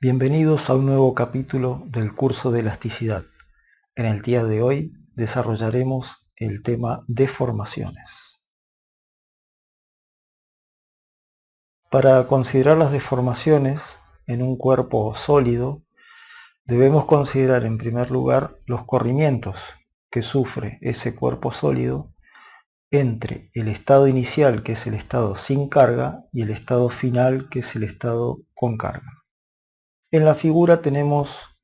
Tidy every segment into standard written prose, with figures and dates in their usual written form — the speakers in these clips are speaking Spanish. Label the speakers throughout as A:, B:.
A: Bienvenidos a un nuevo capítulo del curso de elasticidad. En el día de hoy desarrollaremos el tema deformaciones. Para considerar las deformaciones en un cuerpo sólido, debemos considerar en primer lugar los corrimientos que sufre ese cuerpo sólido entre el estado inicial, que es el estado sin carga, y el estado final, que es el estado con carga. En la figura tenemos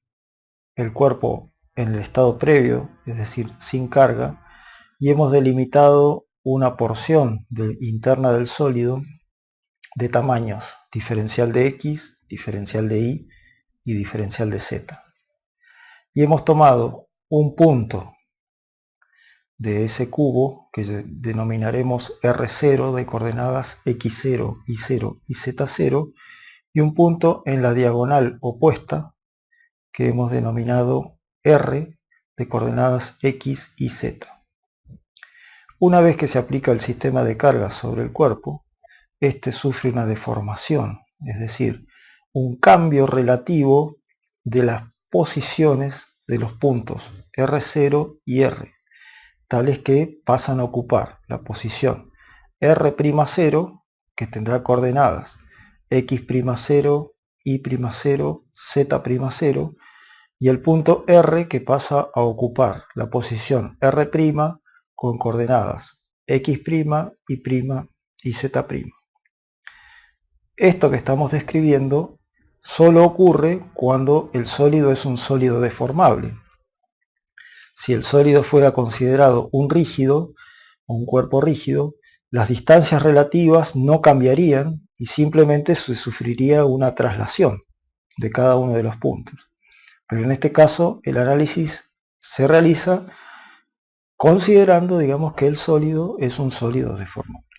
A: el cuerpo en el estado previo, es decir, sin carga, y hemos delimitado una porción interna del sólido de tamaños diferencial de X, diferencial de Y y diferencial de Z. Y hemos tomado un punto de ese cubo que denominaremos R0 de coordenadas X0, Y0 y Z0 y un punto en la diagonal opuesta que hemos denominado R de coordenadas X y Z. Una vez que se aplica el sistema de cargas sobre el cuerpo, este sufre una deformación, es decir, un cambio relativo de las posiciones de los puntos R0 y R, tales que pasan a ocupar la posición R'0, que tendrá coordenadas X'0, Y'0, Z'0, y el punto R que pasa a ocupar la posición R' con coordenadas X', Y' y Z'. Esto que estamos describiendo solo ocurre cuando el sólido es un sólido deformable. Si el sólido fuera considerado un rígido, o un cuerpo rígido, las distancias relativas no cambiarían y simplemente se sufriría una traslación de cada uno de los puntos. Pero en este caso el análisis se realiza considerando, digamos, que el sólido es un sólido deformable.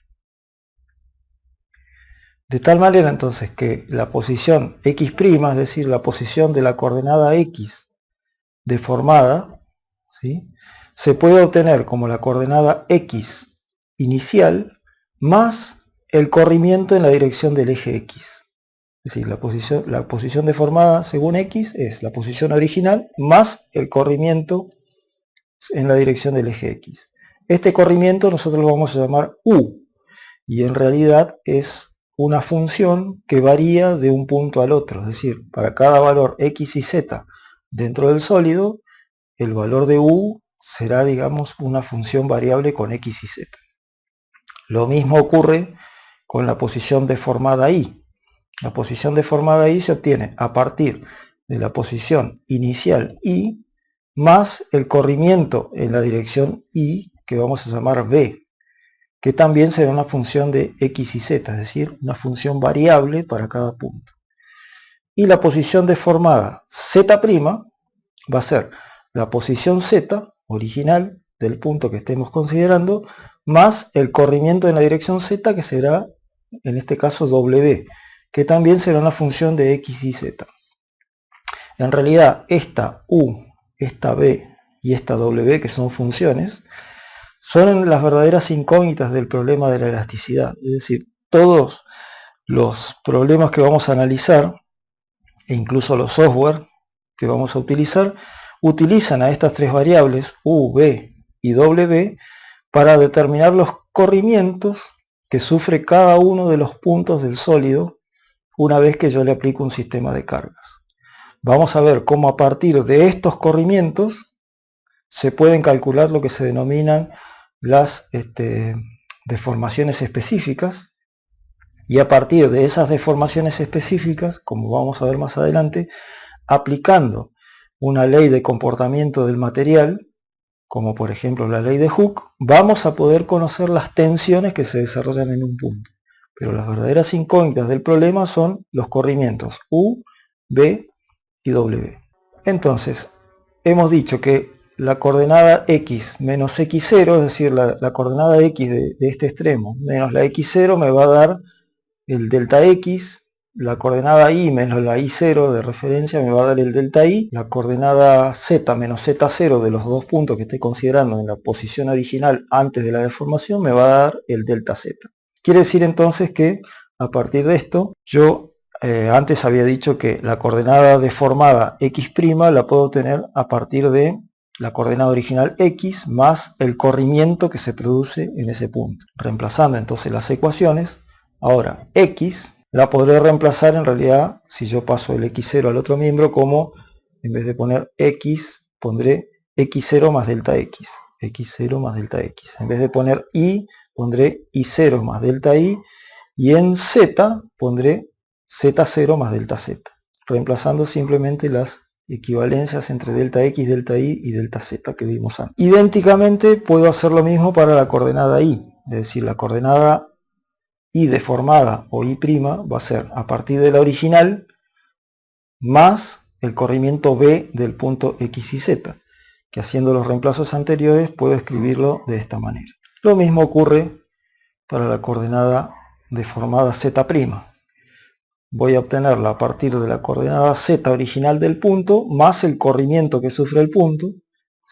A: De tal manera entonces que la posición X', es decir, la posición de la coordenada X deformada, ¿sí?, se puede obtener como la coordenada X inicial más el corrimiento en la dirección del eje X. Es decir, la posición deformada según X es la posición original más el corrimiento en la dirección del eje X. Este corrimiento nosotros lo vamos a llamar U, y en realidad es una función que varía de un punto al otro. Es decir, para cada valor X y Z dentro del sólido, el valor de U será, digamos, una función variable con X y Z. Lo mismo ocurre con la posición deformada Y. La posición deformada Y se obtiene a partir de la posición inicial Y más el corrimiento en la dirección Y, que vamos a llamar B, que también será una función de X y Z, es decir, una función variable para cada punto. Y la posición deformada Z' va a ser la posición Z original del punto que estemos considerando, más el corrimiento en la dirección Z, que será, en este caso, W, que también será una función de X y Z. En realidad, esta U, esta B y esta W, que son funciones, son las verdaderas incógnitas del problema de la elasticidad. Es decir, todos los problemas que vamos a analizar, e incluso los software que vamos a utilizar, utilizan a estas tres variables, U, B y W, para determinar los corrimientos que sufre cada uno de los puntos del sólido una vez que yo le aplico un sistema de cargas. Vamos a ver cómo a partir de estos corrimientos se pueden calcular lo que se denominan las deformaciones específicas, y a partir de esas deformaciones específicas, como vamos a ver más adelante, aplicando una ley de comportamiento del material, como por ejemplo la ley de Hooke, vamos a poder conocer las tensiones que se desarrollan en un punto. Pero las verdaderas incógnitas del problema son los corrimientos U, B y W. Entonces, hemos dicho que la coordenada X menos X0, es decir, la coordenada X de este extremo, menos la X0 me va a dar el delta X, la coordenada Y menos la Y0 de referencia me va a dar el delta Y, la coordenada Z menos Z0 de los dos puntos que esté considerando en la posición original antes de la deformación me va a dar el delta Z. Quiere decir entonces que a partir de esto yo antes había dicho que la coordenada deformada x' la puedo obtener a partir de la coordenada original x más el corrimiento que se produce en ese punto. Reemplazando entonces las ecuaciones, ahora x la podré reemplazar en realidad, si yo paso el x0 al otro miembro, como en vez de poner x, pondré x0 más delta x. x0 más delta x. En vez de poner y, pondré y0 más delta y. Y en z pondré z0 más delta z. Reemplazando simplemente las equivalencias entre delta x, delta y delta z que vimos antes. Idénticamente puedo hacer lo mismo para la coordenada y. Es decir, la coordenada y deformada o y' va a ser a partir de la original más el corrimiento b del punto x y z, que haciendo los reemplazos anteriores puedo escribirlo de esta manera. Lo mismo ocurre para la coordenada deformada z'. Voy a obtenerla a partir de la coordenada z original del punto más el corrimiento que sufre el punto,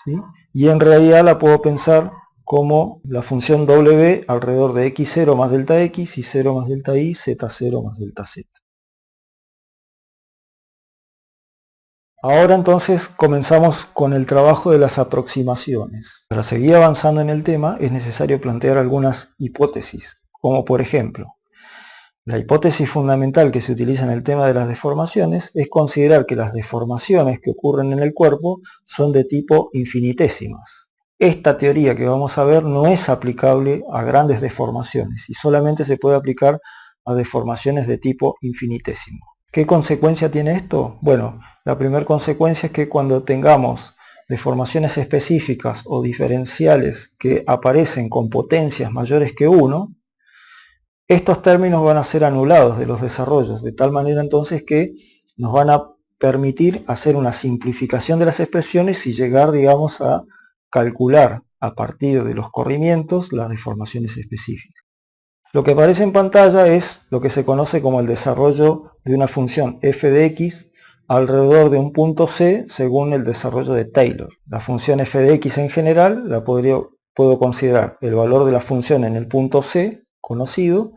A: ¿sí? Y en realidad la puedo pensar como la función w alrededor de x0 más delta x, y0 más delta y, z0 más delta z. Ahora entonces comenzamos con el trabajo de las aproximaciones. Para seguir avanzando en el tema es necesario plantear algunas hipótesis, como por ejemplo, la hipótesis fundamental que se utiliza en el tema de las deformaciones es considerar que las deformaciones que ocurren en el cuerpo son de tipo infinitesimas. Esta teoría que vamos a ver no es aplicable a grandes deformaciones y solamente se puede aplicar a deformaciones de tipo infinitésimo. ¿Qué consecuencia tiene esto? Bueno, la primera consecuencia es que cuando tengamos deformaciones específicas o diferenciales que aparecen con potencias mayores que 1, estos términos van a ser anulados de los desarrollos, de tal manera entonces que nos van a permitir hacer una simplificación de las expresiones y llegar, digamos, a calcular a partir de los corrimientos las deformaciones específicas. Lo que aparece en pantalla es lo que se conoce como el desarrollo de una función f de x alrededor de un punto C según el desarrollo de Taylor. La función f de x en general puedo considerar el valor de la función en el punto C, conocido,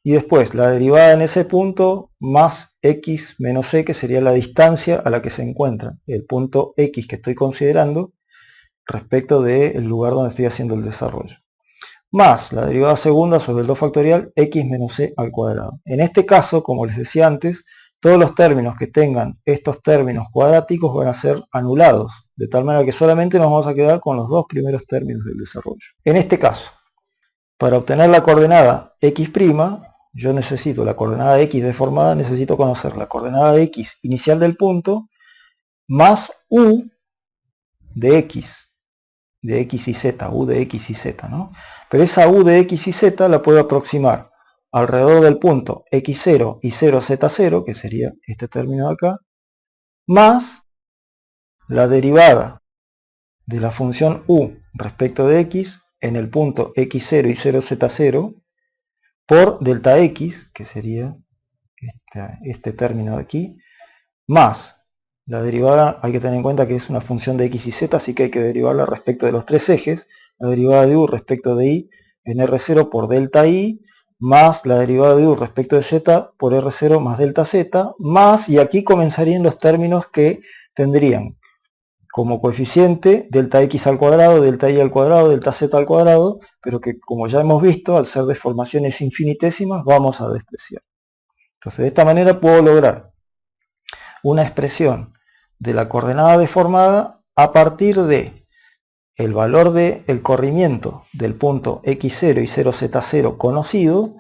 A: y después la derivada en ese punto más x menos c, que sería la distancia a la que se encuentra el punto x que estoy considerando respecto del lugar donde estoy haciendo el desarrollo, más la derivada segunda sobre el 2 factorial x menos c al cuadrado. En este caso, como les decía antes, todos los términos que tengan estos términos cuadráticos van a ser anulados, de tal manera que solamente nos vamos a quedar con los dos primeros términos del desarrollo. En este caso, para obtener la coordenada x', yo necesito la coordenada x deformada, necesito conocer la coordenada x inicial del punto, más u de x y z, u de x y z, ¿no? Pero esa u de x y z la puedo aproximar alrededor del punto x0 y 0z0, que sería este término de acá, más la derivada de la función u respecto de x en el punto x0 y 0z0 por delta x, que sería este término de aquí, más la derivada, hay que tener en cuenta que es una función de x y z, así que hay que derivarla respecto de los tres ejes, la derivada de u respecto de y en R0 por delta y, más la derivada de u respecto de z por R0 más delta z, más, y aquí comenzarían los términos que tendrían como coeficiente delta x al cuadrado, delta y al cuadrado, delta z al cuadrado, pero que como ya hemos visto, al ser deformaciones infinitésimas, vamos a despreciar. Entonces de esta manera puedo lograr una expresión de la coordenada deformada a partir de el valor del corrimiento del punto x0 y 0z0 conocido,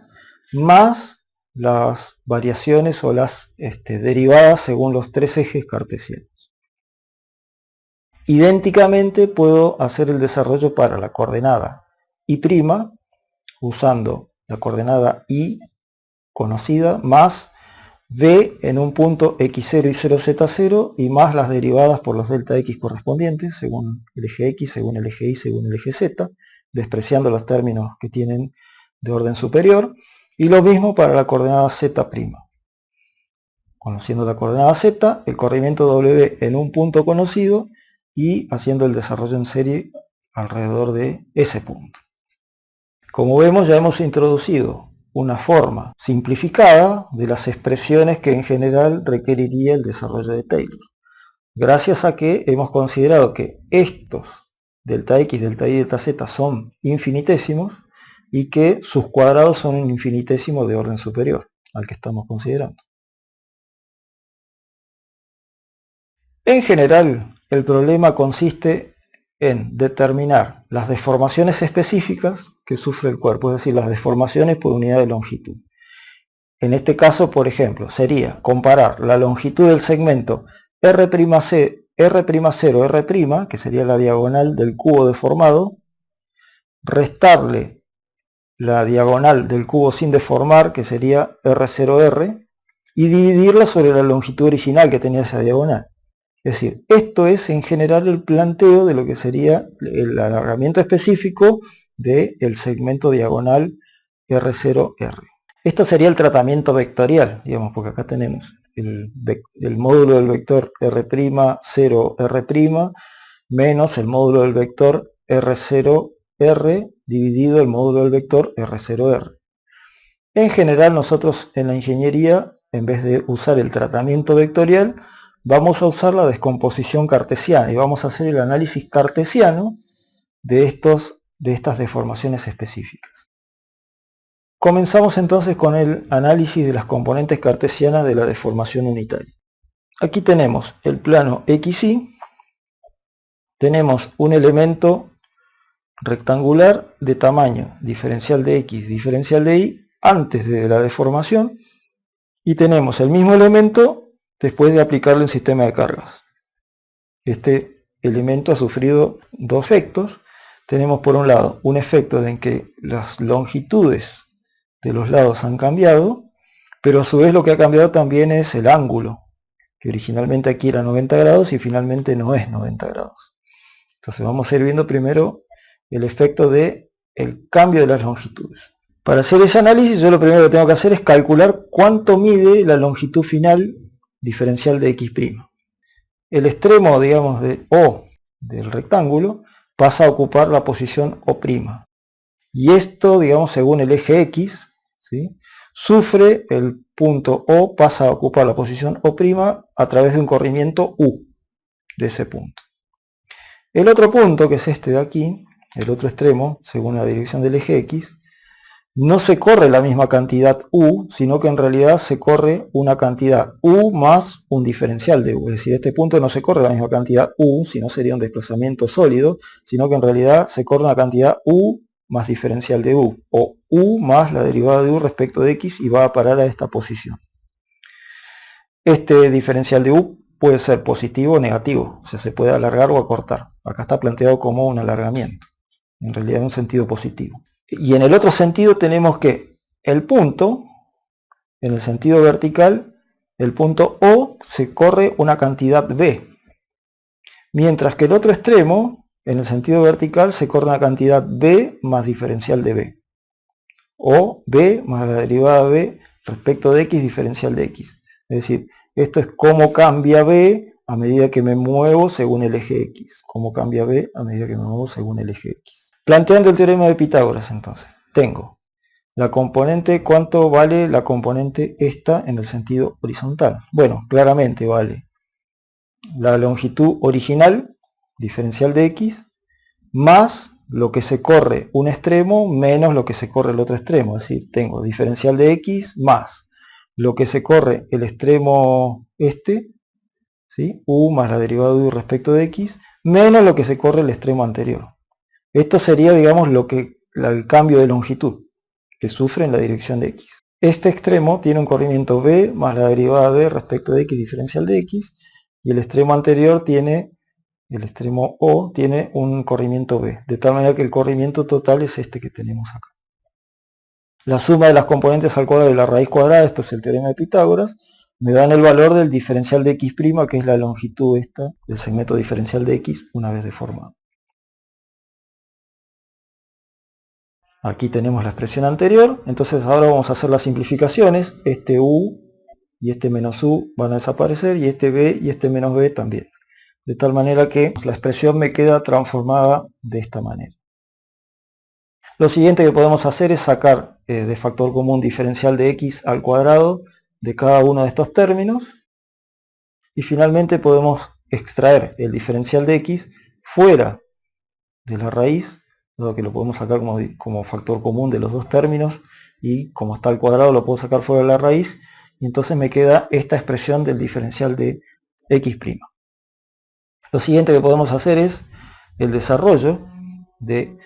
A: más las variaciones o las derivadas según los tres ejes cartesianos. Idénticamente puedo hacer el desarrollo para la coordenada y' usando la coordenada y conocida más b en un punto x0 y 0z0 y más las derivadas por los delta x correspondientes según el eje x, según el eje y, según el eje z, despreciando los términos que tienen de orden superior, y lo mismo para la coordenada z'. Conociendo la coordenada z, el corrimiento w en un punto conocido y haciendo el desarrollo en serie alrededor de ese punto. Como vemos, ya hemos introducido una forma simplificada de las expresiones que en general requeriría el desarrollo de Taylor. Gracias a que hemos considerado que estos delta x, delta y, delta z son infinitésimos y que sus cuadrados son un infinitésimo de orden superior al que estamos considerando. En general, el problema consiste en determinar las deformaciones específicas que sufre el cuerpo, es decir, las deformaciones por unidad de longitud. En este caso, por ejemplo, sería comparar la longitud del segmento R'0, R', que sería la diagonal del cubo deformado, restarle la diagonal del cubo sin deformar, que sería R0R, y dividirla sobre la longitud original que tenía esa diagonal. Es decir, esto es en general el planteo de lo que sería el alargamiento específico del segmento diagonal R0R. Esto sería el tratamiento vectorial, digamos, porque acá tenemos el módulo del vector R'0R' menos el módulo del vector R0R dividido el módulo del vector R0R. En general nosotros en la ingeniería, en vez de usar el tratamiento vectorial, vamos a usar la descomposición cartesiana y vamos a hacer el análisis cartesiano de estas deformaciones específicas. Comenzamos entonces con el análisis de las componentes cartesianas de la deformación unitaria. Aquí tenemos el plano XY, tenemos un elemento rectangular de tamaño diferencial de X, diferencial de Y, antes de la deformación, y tenemos el mismo elemento después de aplicarle un sistema de cargas. Este elemento ha sufrido dos efectos. Tenemos por un lado un efecto en que las longitudes de los lados han cambiado, pero a su vez lo que ha cambiado también es el ángulo, que originalmente aquí era 90 grados y finalmente no es 90 grados. Entonces vamos a ir viendo primero el efecto del cambio de las longitudes. Para hacer ese análisis yo lo primero que tengo que hacer es calcular cuánto mide la longitud final diferencial de X'. El extremo, digamos, de O del rectángulo pasa a ocupar la posición O'. Y esto, digamos, según el eje X, ¿sí?, sufre el punto O, pasa a ocupar la posición O' a través de un corrimiento U de ese punto. El otro punto, que es este de aquí, el otro extremo, según la dirección del eje X, no se corre la misma cantidad U, sino que en realidad se corre una cantidad U más un diferencial de U. Es decir, este punto no se corre la misma cantidad U, sino sería un desplazamiento sólido, sino que en realidad se corre una cantidad U más diferencial de U, o U más la derivada de U respecto de X, y va a parar a esta posición. Este diferencial de U puede ser positivo o negativo, o sea, se puede alargar o acortar. Acá está planteado como un alargamiento, en realidad en un sentido positivo. Y en el otro sentido tenemos que el punto, en el sentido vertical, el punto O se corre una cantidad B, mientras que el otro extremo, en el sentido vertical, se corre una cantidad B más diferencial de B, o B más la derivada B respecto de X diferencial de X. Es decir, esto es cómo cambia B a medida que me muevo según el eje X. Cómo cambia B a medida que me muevo según el eje X. Planteando el teorema de Pitágoras, entonces, tengo la componente, ¿cuánto vale la componente esta en el sentido horizontal? Bueno, claramente vale la longitud original, diferencial de X, más lo que se corre un extremo menos lo que se corre el otro extremo. Es decir, tengo diferencial de X más lo que se corre el extremo este, ¿sí?, U más la derivada de U respecto de X, menos lo que se corre el extremo anterior. Esto sería, digamos, el cambio de longitud que sufre en la dirección de X. Este extremo tiene un corrimiento B más la derivada B respecto de X diferencial de X, y el extremo anterior tiene, el extremo O, tiene un corrimiento B, de tal manera que el corrimiento total es este que tenemos acá. La suma de las componentes al cuadrado de la raíz cuadrada, esto es el teorema de Pitágoras, me dan el valor del diferencial de X', que es la longitud esta del segmento diferencial de X una vez deformado. Aquí tenemos la expresión anterior, entonces ahora vamos a hacer las simplificaciones. Este U y este menos U van a desaparecer, y este B y este menos B también. De tal manera que la expresión me queda transformada de esta manera. Lo siguiente que podemos hacer es sacar de factor común diferencial de x al cuadrado de cada uno de estos términos. Y finalmente podemos extraer el diferencial de x fuera de la raíz, dado que lo podemos sacar como factor común de los dos términos, y como está al cuadrado lo puedo sacar fuera de la raíz, y entonces me queda esta expresión del diferencial de x'. Lo siguiente que podemos hacer es el desarrollo de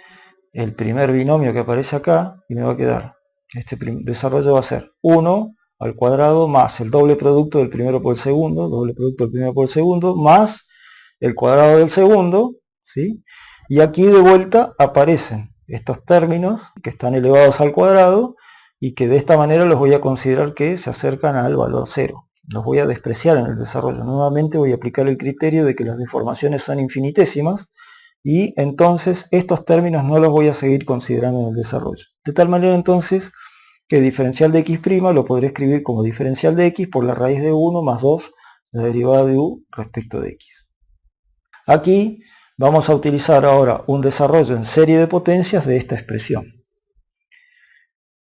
A: el primer binomio que aparece acá, y me va a quedar, este desarrollo va a ser 1 al cuadrado más el doble producto del primero por el segundo, más el cuadrado del segundo, ¿sí? Y aquí de vuelta aparecen estos términos que están elevados al cuadrado y que de esta manera los voy a considerar que se acercan al valor 0. Los voy a despreciar en el desarrollo. Nuevamente voy a aplicar el criterio de que las deformaciones son infinitesimas, y entonces estos términos no los voy a seguir considerando en el desarrollo. De tal manera entonces que el diferencial de x' lo podré escribir como diferencial de x por la raíz de 1 más 2 la derivada de u respecto de x. Aquí vamos a utilizar ahora un desarrollo en serie de potencias de esta expresión.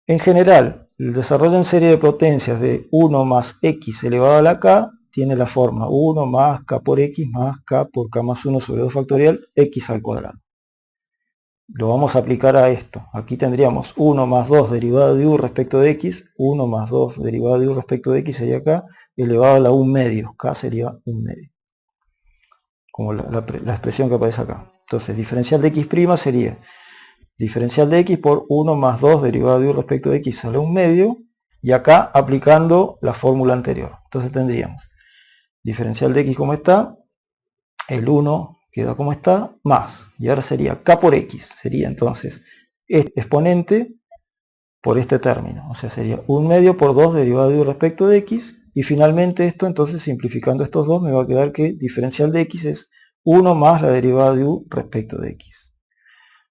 A: En general, el desarrollo en serie de potencias de 1 más x elevado a la k tiene la forma 1 más k por x más k por k más 1 sobre 2 factorial x al cuadrado. Lo vamos a aplicar a esto. Aquí tendríamos 1 más 2 derivada de u respecto de x, 1 más 2 derivada de u respecto de x sería k, elevado a la 1 medio, k sería 1 medio, como la expresión que aparece acá. Entonces, diferencial de x' sería diferencial de x por 1 más 2 derivada de u respecto de x a la 1 medio, y acá aplicando la fórmula anterior. Entonces tendríamos diferencial de x como está, el 1 queda como está, más, y ahora sería k por x, sería entonces este exponente por este término, o sea sería 1 medio por 2 derivada de u respecto de x, y finalmente esto, entonces simplificando estos dos, me va a quedar que diferencial de x es 1 más la derivada de u respecto de x.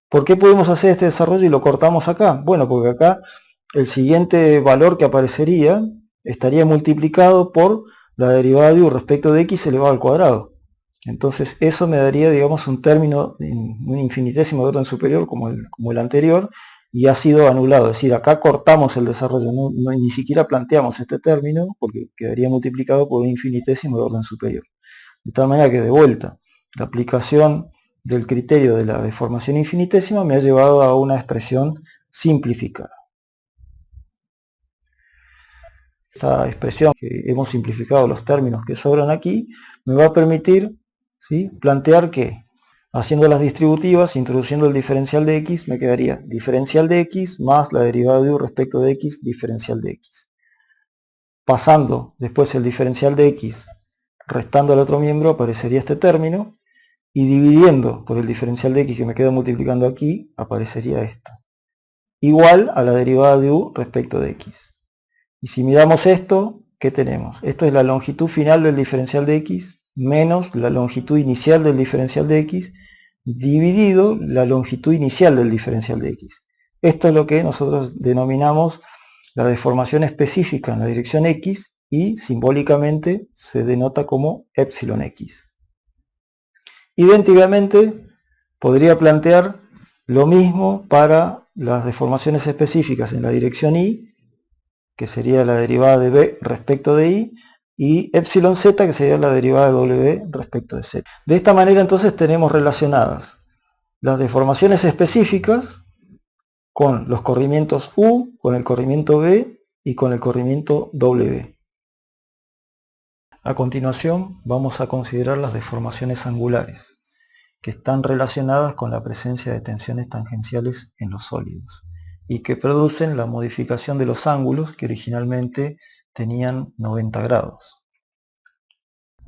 A: ¿Por qué podemos hacer este desarrollo y lo cortamos acá? Bueno, porque acá el siguiente valor que aparecería estaría multiplicado por la derivada de u respecto de x elevado al cuadrado. Entonces eso me daría, digamos, un término, un infinitésimo de orden superior como el anterior, y ha sido anulado. Es decir, acá cortamos el desarrollo, ni siquiera planteamos este término porque quedaría multiplicado por un infinitésimo de orden superior. De tal manera que de vuelta, la aplicación del criterio de la deformación infinitésima me ha llevado a una expresión simplificada. Esta expresión que hemos simplificado los términos que sobran aquí me va a permitir, ¿sí?, plantear que haciendo las distributivas, introduciendo el diferencial de x, me quedaría diferencial de x más la derivada de u respecto de x diferencial de x. Pasando después el diferencial de x, restando al otro miembro, aparecería este término, y dividiendo por el diferencial de x que me queda multiplicando aquí, aparecería esto. Igual a la derivada de u respecto de x. Y si miramos esto, ¿qué tenemos? Esto es la longitud final del diferencial de x menos la longitud inicial del diferencial de x dividido la longitud inicial del diferencial de x. Esto es lo que nosotros denominamos la deformación específica en la dirección x, y simbólicamente se denota como epsilon x. Idénticamente podría plantear lo mismo para las deformaciones específicas en la dirección y, que sería la derivada de b respecto de i, y epsilon z, que sería la derivada de w respecto de z. De esta manera entonces tenemos relacionadas las deformaciones específicas con los corrimientos u, con el corrimiento b y con el corrimiento w. A continuación vamos a considerar las deformaciones angulares, que están relacionadas con la presencia de tensiones tangenciales en los sólidos y que producen la modificación de los ángulos que originalmente tenían 90 grados.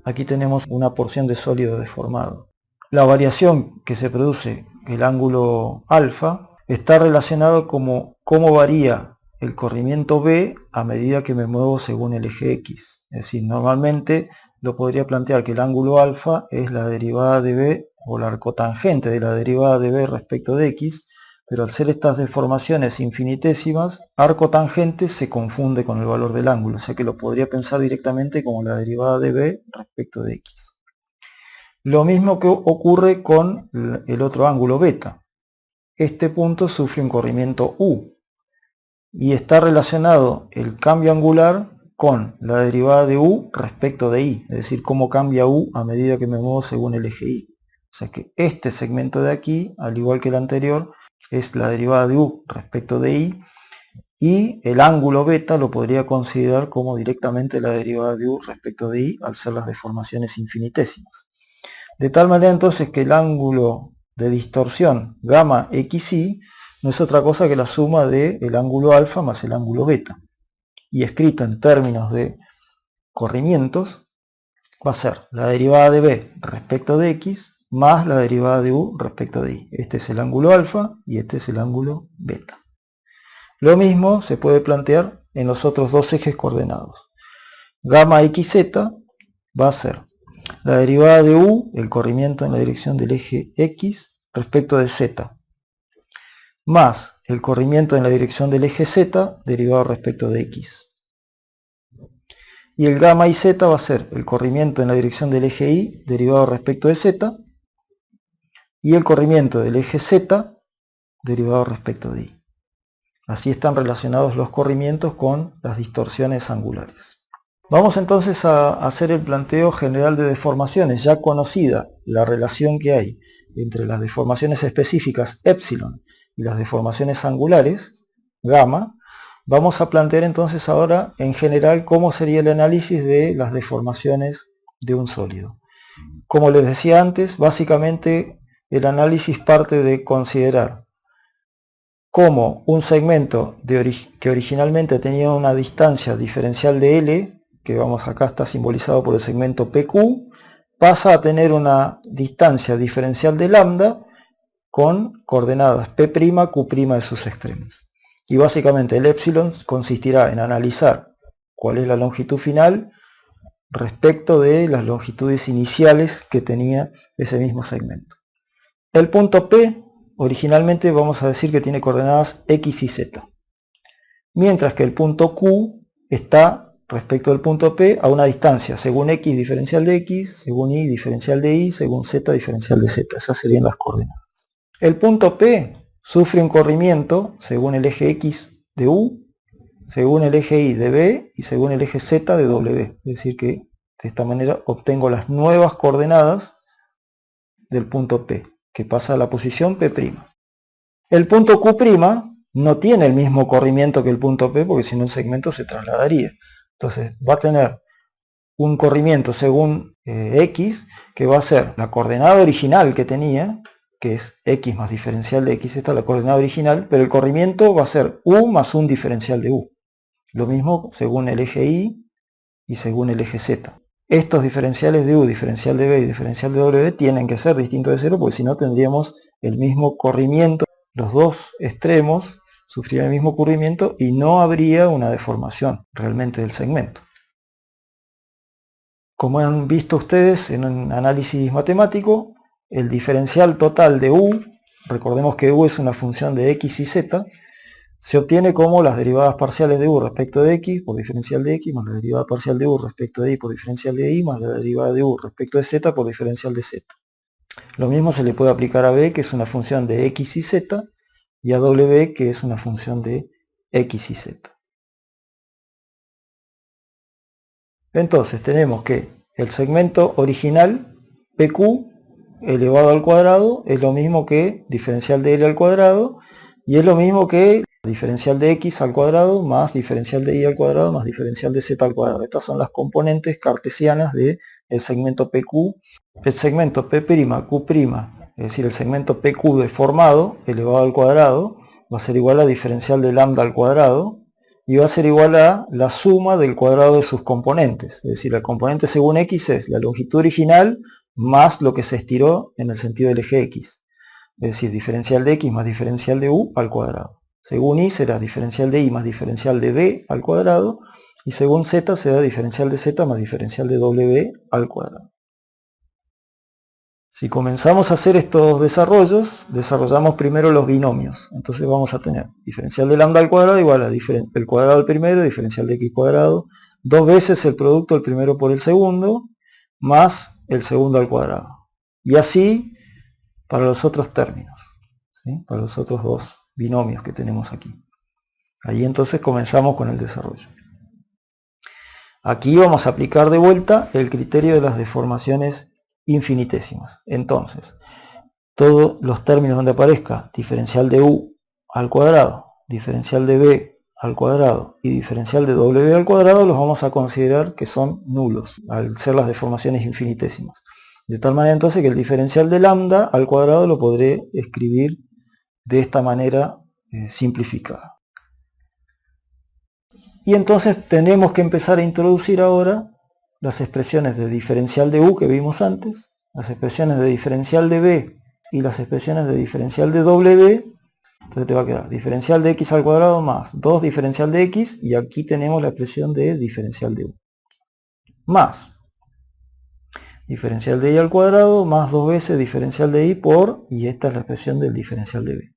A: Aquí tenemos una porción de sólido deformado. La variación que se produce, el ángulo alfa, está relacionado con cómo varía el corrimiento B a medida que me muevo según el eje X. Es decir, normalmente lo podría plantear que el ángulo alfa es la derivada de B o la arcotangente de la derivada de B respecto de X, pero al ser estas deformaciones infinitésimas, arcotangente se confunde con el valor del ángulo, o sea que lo podría pensar directamente como la derivada de B respecto de X. Lo mismo que ocurre con el otro ángulo beta. este punto sufre un corrimiento U y está relacionado el cambio angular con la derivada de U respecto de I, es decir, cómo cambia U a medida que me muevo según el eje Y. O sea que este segmento de aquí, al igual que el anterior, es la derivada de U respecto de I, y el ángulo beta lo podría considerar como directamente la derivada de U respecto de I, al ser las deformaciones infinitésimas. De tal manera entonces que el ángulo de distorsión gamma xy no es otra cosa que la suma del ángulo alfa más el ángulo beta. Y escrito en términos de corrimientos, va a ser la derivada de b respecto de x más la derivada de u respecto de y. Este es el ángulo alfa y este es el ángulo beta. Lo mismo se puede plantear en los otros dos ejes coordenados. Gamma xz va a ser la derivada de u, el corrimiento en la dirección del eje x, respecto de z, más el corrimiento en la dirección del eje z, derivado respecto de x. Y el gamma iz va a ser el corrimiento en la dirección del eje y, derivado respecto de z, y el corrimiento del eje z, derivado respecto de y. Así están relacionados los corrimientos con las distorsiones angulares. Vamos entonces a hacer el planteo general de deformaciones, ya conocida la relación que hay entre las deformaciones específicas epsilon y las deformaciones angulares, gamma. Vamos a plantear entonces ahora en general cómo sería el análisis de las deformaciones de un sólido. Como les decía antes, básicamente el análisis parte de considerar cómo un segmento que originalmente tenía una distancia diferencial de L, que vamos acá está simbolizado por el segmento PQ, pasa a tener una distancia diferencial de lambda con coordenadas P', Q' de sus extremos. Y básicamente el epsilon consistirá en analizar cuál es la longitud final respecto de las longitudes iniciales que tenía ese mismo segmento. El punto P originalmente vamos a decir que tiene coordenadas x y z, mientras que el punto Q está respecto del punto P a una distancia según x diferencial de x, según y diferencial de y, según z diferencial de z. Esas serían las coordenadas. El punto P sufre un corrimiento según el eje x de u, según el eje y de b y según el eje z de w. Es decir que de esta manera obtengo las nuevas coordenadas del punto P, que pasa a la posición P'. El punto Q' no tiene el mismo corrimiento que el punto P, porque si no el segmento se trasladaría. Entonces va a tener un corrimiento según x, que va a ser la coordenada original que tenía, que es x más diferencial de x, esta es la coordenada original, pero el corrimiento va a ser u más un diferencial de u. Lo mismo según el eje y según el eje z. Estos diferenciales de u, diferencial de b y diferencial de w tienen que ser distintos de cero, porque si no tendríamos el mismo corrimiento. Los dos extremos sufrirían el mismo corrimiento y no habría una deformación realmente del segmento. Como han visto ustedes en un análisis matemático, el diferencial total de u, recordemos que u es una función de x y z, se obtiene como las derivadas parciales de u respecto de x por diferencial de x, más la derivada parcial de u respecto de y por diferencial de y, más la derivada de u respecto de z por diferencial de z. Lo mismo se le puede aplicar a b, que es una función de x y z, y a w, que es una función de x y z. Entonces tenemos que el segmento original, PQ, elevado al cuadrado, es lo mismo que diferencial de L al cuadrado, y es lo mismo que diferencial de X al cuadrado, más diferencial de Y al cuadrado, más diferencial de Z al cuadrado. Estas son las componentes cartesianas del segmento PQ. El segmento P', Q', es decir, el segmento PQ deformado, elevado al cuadrado, va a ser igual a diferencial de lambda al cuadrado, y va a ser igual a la suma del cuadrado de sus componentes. Es decir, el componente según x es la longitud original más lo que se estiró en el sentido del eje x. Es decir, diferencial de x más diferencial de u al cuadrado. Según y será diferencial de y más diferencial de b al cuadrado, y según z será diferencial de z más diferencial de w al cuadrado. Si comenzamos a hacer estos desarrollos, desarrollamos primero los binomios. Entonces vamos a tener diferencial de lambda al cuadrado igual a el cuadrado al primero, diferencial de x cuadrado, dos veces el producto del primero por el segundo, más el segundo al cuadrado. Y así para los otros términos. ¿sí? Para los otros dos binomios que tenemos aquí. Ahí entonces comenzamos con el desarrollo. Aquí vamos a aplicar de vuelta el criterio de las deformaciones infinitésimas. Entonces, todos los términos donde aparezca diferencial de u al cuadrado, diferencial de b al cuadrado y diferencial de w al cuadrado los vamos a considerar que son nulos, al ser las deformaciones infinitésimas. De tal manera entonces que el diferencial de lambda al cuadrado lo podré escribir de esta manera simplificada. Y entonces tenemos que empezar a introducir ahora las expresiones de diferencial de u que vimos antes, las expresiones de diferencial de b y las expresiones de diferencial de w. Entonces te va a quedar diferencial de x al cuadrado más 2 diferencial de x, y aquí tenemos la expresión de diferencial de u. Más diferencial de y al cuadrado más 2 veces diferencial de y por, y esta es la expresión del diferencial de b.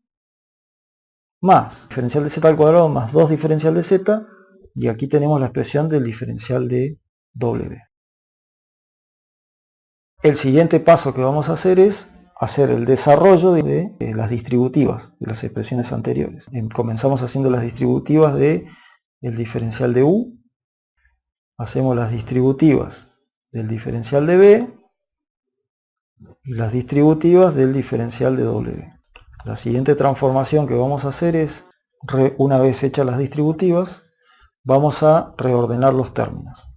A: Más diferencial de z al cuadrado más 2 diferencial de z, y aquí tenemos la expresión del diferencial de w. El siguiente paso que vamos a hacer es hacer el desarrollo de las distributivas de las expresiones anteriores. Comenzamos haciendo las distributivas del diferencial de u, hacemos las distributivas del diferencial de b y las distributivas del diferencial de w. La siguiente transformación que vamos a hacer es, una vez hechas las distributivas, vamos a reordenar los términos.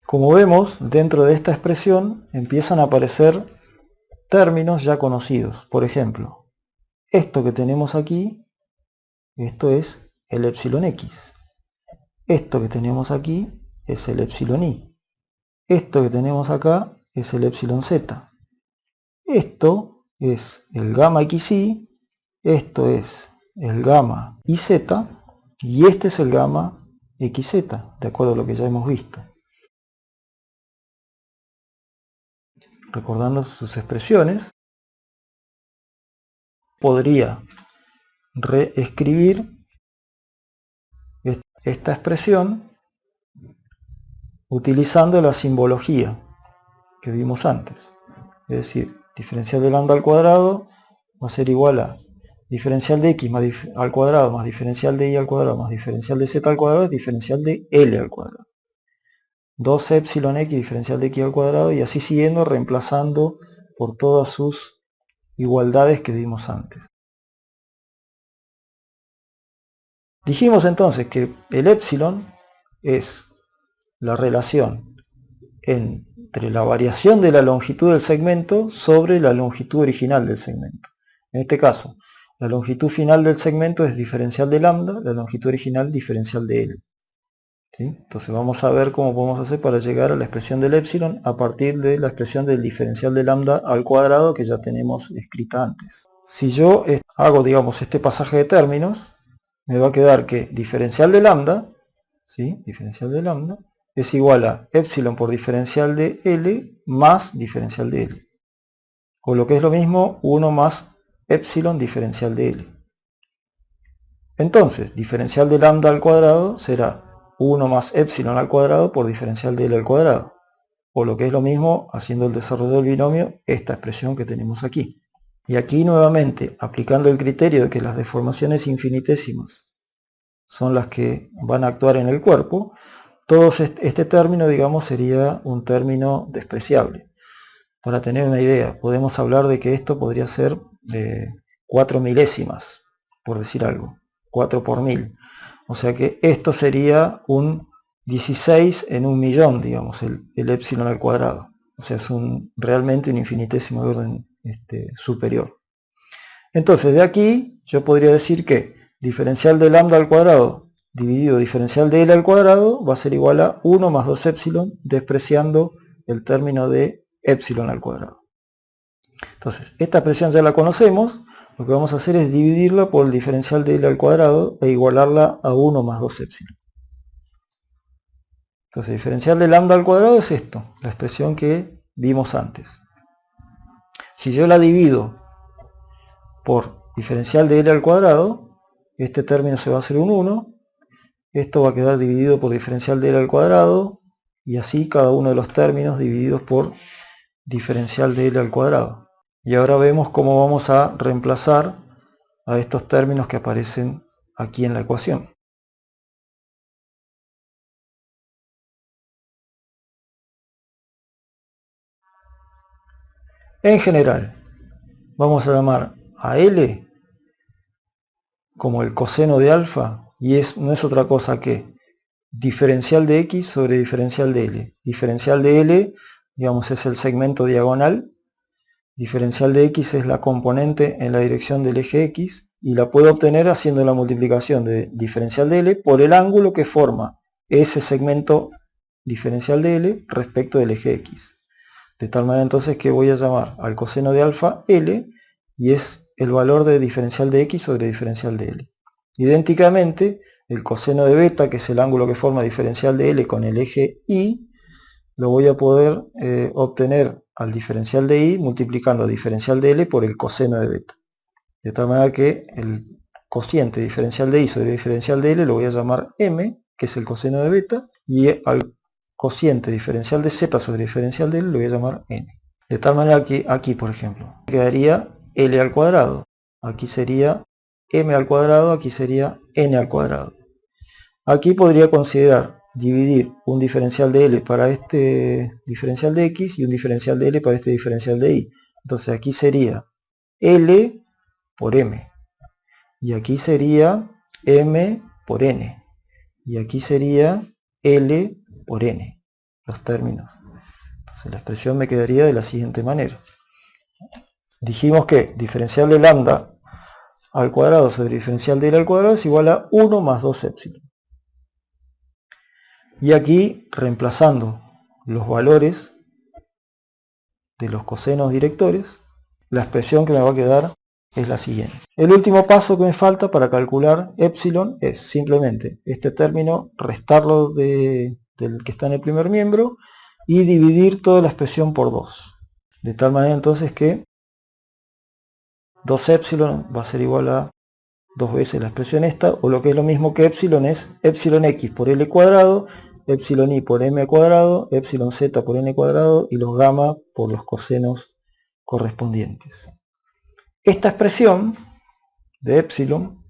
A: Como vemos, dentro de esta expresión empiezan a aparecer términos ya conocidos. Por ejemplo, esto que tenemos aquí, esto es el epsilon x. Esto que tenemos aquí es el epsilon y. Esto que tenemos acá es el epsilon z. Esto es el gamma xy. Esto es el gamma iz. Y este es el gamma xz, de acuerdo a lo que ya hemos visto. Recordando sus expresiones, podría reescribir esta expresión utilizando la simbología que vimos antes. Es decir, diferencial de lambda al cuadrado va a ser igual a diferencial de x al cuadrado más diferencial de y al cuadrado más diferencial de z al cuadrado es diferencial de l al cuadrado. 2 epsilon x diferencial de x al cuadrado, y así siguiendo, reemplazando por todas sus igualdades que vimos antes. Dijimos entonces que el epsilon es la relación entre la variación de la longitud del segmento sobre la longitud original del segmento. En este caso, la longitud final del segmento es diferencial de lambda, la longitud original diferencial de L. ¿Sí? Entonces vamos a ver cómo podemos hacer para llegar a la expresión del epsilon a partir de la expresión del diferencial de lambda al cuadrado que ya tenemos escrita antes. Si yo hago, digamos, este pasaje de términos, me va a quedar que diferencial de lambda, ¿sí? Diferencial de lambda es igual a epsilon por diferencial de L más diferencial de L. O lo que es lo mismo, 1 más epsilon diferencial de L. Entonces, diferencial de lambda al cuadrado será 1 más epsilon al cuadrado por diferencial de L al cuadrado. O lo que es lo mismo, haciendo el desarrollo del binomio, esta expresión que tenemos aquí. Y aquí nuevamente, aplicando el criterio de que las deformaciones infinitésimas son las que van a actuar en el cuerpo, todo este término, digamos, sería un término despreciable. Para tener una idea, podemos hablar de que esto podría ser de 4 milésimas, por decir algo, 4 por 1000. O sea que esto sería un 16 en un millón, digamos, el epsilon al cuadrado. O sea, es realmente un infinitésimo de orden superior. Entonces, de aquí yo podría decir que diferencial de lambda al cuadrado dividido diferencial de L al cuadrado va a ser igual a 1 más 2 epsilon, despreciando el término de epsilon al cuadrado. Entonces, esta expresión ya la conocemos, lo que vamos a hacer es dividirla por el diferencial de L al cuadrado e igualarla a 1 más 2 epsilon. Entonces, diferencial de lambda al cuadrado es esto, la expresión que vimos antes. Si yo la divido por diferencial de L al cuadrado, este término se va a hacer un 1, esto va a quedar dividido por diferencial de L al cuadrado, y así cada uno de los términos divididos por diferencial de L al cuadrado. Y ahora vemos cómo vamos a reemplazar a estos términos que aparecen aquí en la ecuación. En general, vamos a llamar a L como el coseno de alfa, y no es otra cosa que diferencial de x sobre diferencial de L. Diferencial de L, digamos, es el segmento diagonal. Diferencial de x es la componente en la dirección del eje x, y la puedo obtener haciendo la multiplicación de diferencial de L por el ángulo que forma ese segmento diferencial de L respecto del eje x. De tal manera entonces que voy a llamar al coseno de alfa L, y es el valor de diferencial de x sobre diferencial de L. Idénticamente, el coseno de beta, que es el ángulo que forma diferencial de L con el eje Y, lo voy a poder obtener al diferencial de Y multiplicando diferencial de L por el coseno de beta. De tal manera que el cociente diferencial de Y sobre diferencial de L lo voy a llamar M, que es el coseno de beta, y al cociente diferencial de Z sobre diferencial de L lo voy a llamar N. De tal manera que aquí, por ejemplo, quedaría L al cuadrado. Aquí sería M al cuadrado, aquí sería N al cuadrado. Aquí podría considerar dividir un diferencial de L para este diferencial de X y un diferencial de L para este diferencial de Y. Entonces aquí sería L por M. Y aquí sería M por N. Y aquí sería L por N. Los términos. Entonces la expresión me quedaría de la siguiente manera. Dijimos que diferencial de lambda al cuadrado sobre diferencial de L al cuadrado es igual a 1 más 2 épsilon. Y aquí, reemplazando los valores de los cosenos directores, la expresión que me va a quedar es la siguiente. El último paso que me falta para calcular épsilon es simplemente este término, restarlo del que está en el primer miembro y dividir toda la expresión por 2. De tal manera entonces que 2 épsilon va a ser igual a 2 veces la expresión esta, o lo que es lo mismo que épsilon es épsilon x por L cuadrado, épsilon y por m cuadrado, épsilon z por n cuadrado y los gamma por los cosenos correspondientes. Esta expresión de épsilon,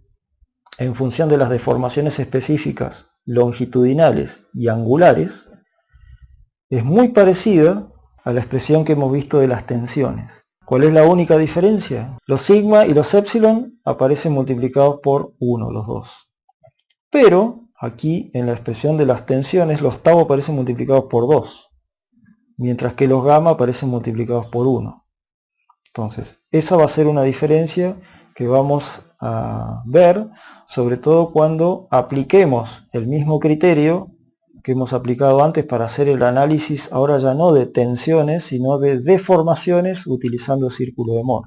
A: en función de las deformaciones específicas longitudinales y angulares, es muy parecida a la expresión que hemos visto de las tensiones. ¿Cuál es la única diferencia? Los sigma y los épsilon aparecen multiplicados por 1, los dos. Pero aquí en la expresión de las tensiones los tau aparecen multiplicados por 2, mientras que los gamma aparecen multiplicados por 1. Entonces, esa va a ser una diferencia que vamos a ver, sobre todo cuando apliquemos el mismo criterio que hemos aplicado antes para hacer el análisis, ahora ya no de tensiones, sino de deformaciones utilizando círculo de Mohr.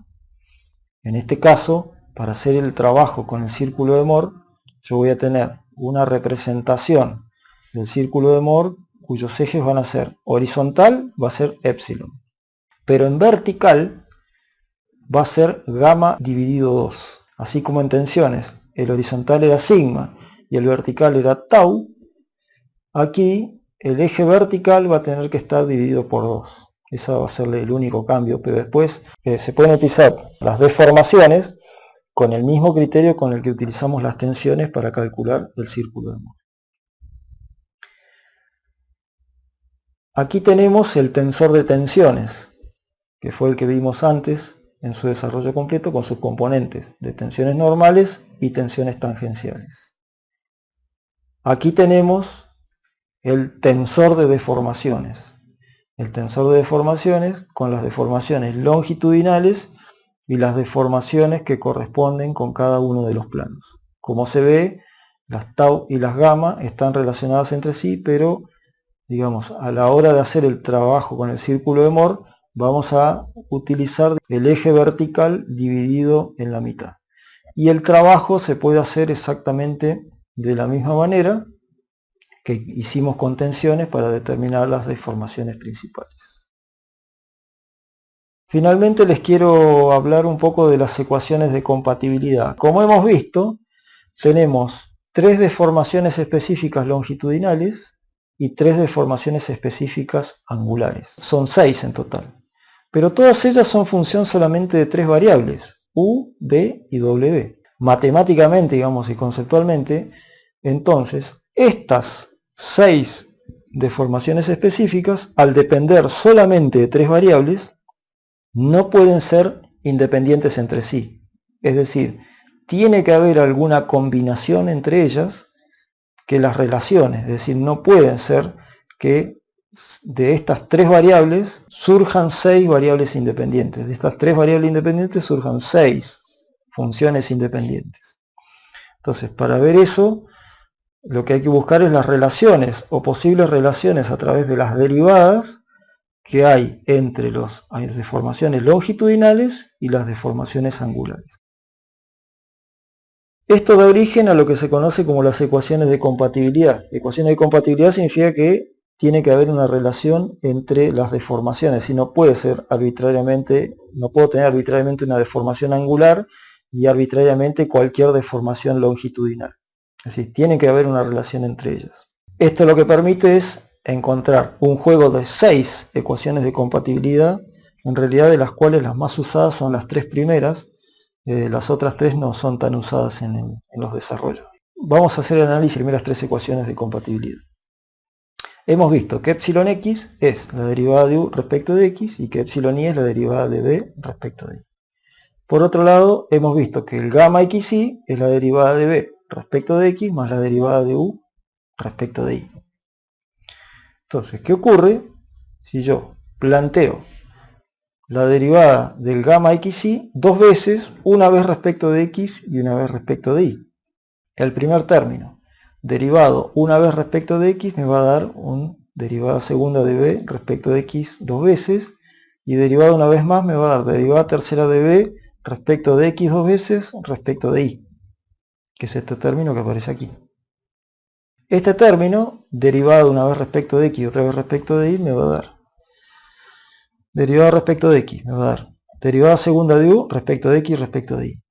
A: En este caso, para hacer el trabajo con el círculo de Mohr, yo voy a tener una representación del círculo de Mohr cuyos ejes van a ser horizontal, va a ser épsilon, pero en vertical va a ser gamma dividido 2. Así como en tensiones el horizontal era sigma y el vertical era tau, aquí el eje vertical va a tener que estar dividido por 2. Ese va a ser el único cambio, pero después se pueden utilizar las deformaciones con el mismo criterio con el que utilizamos las tensiones para calcular el círculo de Mohr. Aquí tenemos el tensor de tensiones, que fue el que vimos antes en su desarrollo completo con sus componentes de tensiones normales y tensiones tangenciales. Aquí tenemos el tensor de deformaciones. El tensor de deformaciones con las deformaciones longitudinales y las deformaciones que corresponden con cada uno de los planos. Como se ve, las tau y las gamma están relacionadas entre sí, pero digamos, a la hora de hacer el trabajo con el círculo de Mohr, vamos a utilizar el eje vertical dividido en la mitad. Y el trabajo se puede hacer exactamente de la misma manera que hicimos con tensiones para determinar las deformaciones principales. Finalmente les quiero hablar un poco de las ecuaciones de compatibilidad. Como hemos visto, tenemos 3 deformaciones específicas longitudinales y 3 deformaciones específicas angulares. Son 6 en total. Pero todas ellas son función solamente de tres variables, u, b y w. Matemáticamente, digamos, y conceptualmente, entonces, estas 6 deformaciones específicas, al depender solamente de tres variables, no pueden ser independientes entre sí. Es decir, tiene que haber alguna combinación entre ellas que las relacione. Es decir, no pueden ser que de estas tres variables surjan 6 variables independientes. De estas tres variables independientes surjan 6 funciones independientes. Entonces, para ver eso, lo que hay que buscar es las relaciones o posibles relaciones a través de las derivadas que hay entre las deformaciones longitudinales y las deformaciones angulares. Esto da origen a lo que se conoce como las ecuaciones de compatibilidad. Ecuaciones de compatibilidad significa que tiene que haber una relación entre las deformaciones, y no puede ser arbitrariamente, no puedo tener arbitrariamente una deformación angular y arbitrariamente cualquier deformación longitudinal. Es decir, tiene que haber una relación entre ellas. Esto lo que permite es encontrar un juego de 6 ecuaciones de compatibilidad, en realidad de las cuales las más usadas son las 3 primeras, las otras 3 no son tan usadas en los desarrollos. Vamos a hacer el análisis de las primeras 3 ecuaciones de compatibilidad. Hemos visto que epsilon x es la derivada de u respecto de x y que epsilon y es la derivada de b respecto de y. Por otro lado, hemos visto que el gamma xy es la derivada de b respecto de x más la derivada de u respecto de y. Entonces, ¿qué ocurre si yo planteo la derivada del gamma xy dos veces, una vez respecto de x y una vez respecto de y? El primer término, derivado una vez respecto de x, me va a dar una derivada segunda de b respecto de x dos veces, y derivada una vez más me va a dar derivada tercera de b respecto de x dos veces respecto de y, que es este término que aparece aquí. Este término, derivado una vez respecto de x y otra vez respecto de y, me va a dar derivada respecto de x, me va a dar derivada segunda de u respecto de x respecto de y.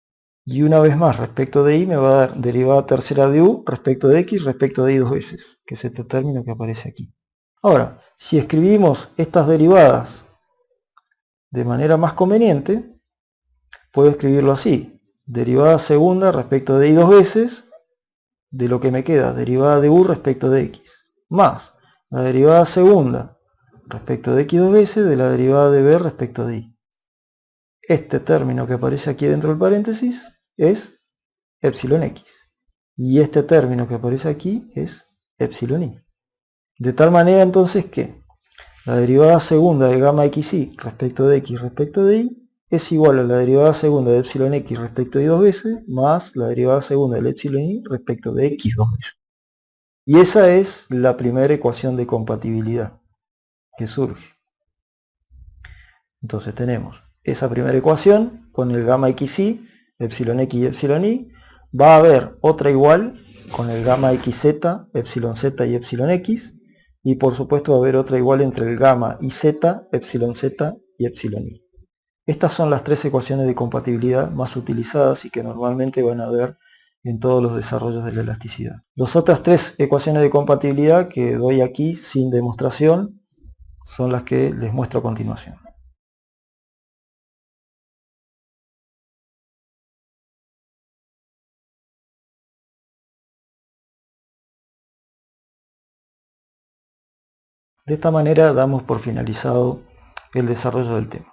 A: Y una vez más respecto de y me va a dar derivada tercera de u respecto de x respecto de y dos veces, que es este término que aparece aquí. Ahora, si escribimos estas derivadas de manera más conveniente, puedo escribirlo así: derivada segunda respecto de y dos veces de lo que me queda, derivada de u respecto de x, más la derivada segunda respecto de x dos veces de la derivada de b respecto de y. Este término que aparece aquí dentro del paréntesis es epsilon x. Y este término que aparece aquí es epsilon y. De tal manera entonces que la derivada segunda de gamma xy respecto de x respecto de y es igual a la derivada segunda de epsilon x respecto de y dos veces más la derivada segunda del epsilon y respecto de x dos veces. Y esa es la primera ecuación de compatibilidad que surge. Entonces tenemos esa primera ecuación con el gamma xy, epsilon x y epsilon y. Va a haber otra igual con el gamma xz, epsilon z y epsilon x. Y por supuesto va a haber otra igual entre el gamma y z, epsilon z y epsilon y. Estas son las tres ecuaciones de compatibilidad más utilizadas y que normalmente van a ver en todos los desarrollos de la elasticidad. Las otras tres ecuaciones de compatibilidad que doy aquí sin demostración son las que les muestro a continuación. De esta manera damos por finalizado el desarrollo del tema.